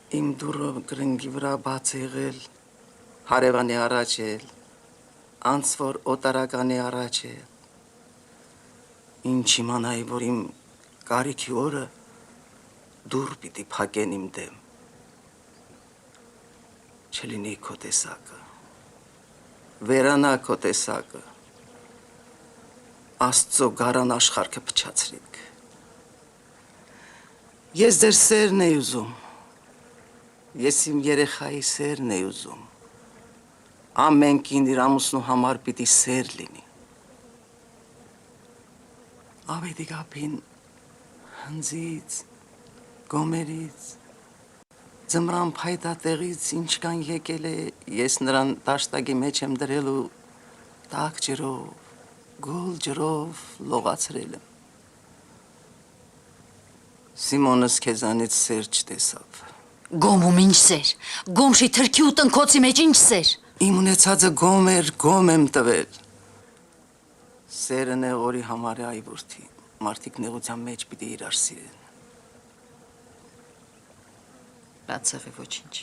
Իմ դուրը գրնգի վրա բաց եղել, հարևանի առաջ էլ, անցվոր օտարականի առաջ էլ, ինչ իմանայի, որ իմ կարիքի օրը դուր պիտի փակեն իմ դեմ, չլինի քո տեսակը, վերանա քո տեսակը, Աստծո գարան աշխարհքը փչացրիք, ես ձեր սերն էի ուզում, ես իմ երեխայի սերն էի ուզում, ամեն կին իր ամուսնու համար պիտի սեր լինի, ավետի կապին հնձից, գոմերից, ձմրան փայտատեղից ինչ կան եկել է, ես նրան տաշտակի մեջ եմ դրել ու տաք ջրով, գոլ ջրով լողացրել եմ, Սիմոնս քեզանից սեր չտեսավ, Գոմում ինչ սեր, գոմշի թրքի ու տնքոցի մեջ ինչ սեր, իմ ունեցածը գոմ էր, գոմ եմ տվել, սերը նեղորի համար է այ որդի, մարդիկ նեղության մեջ պիտի իրար սիրեն, բաց եղե ոչինչ,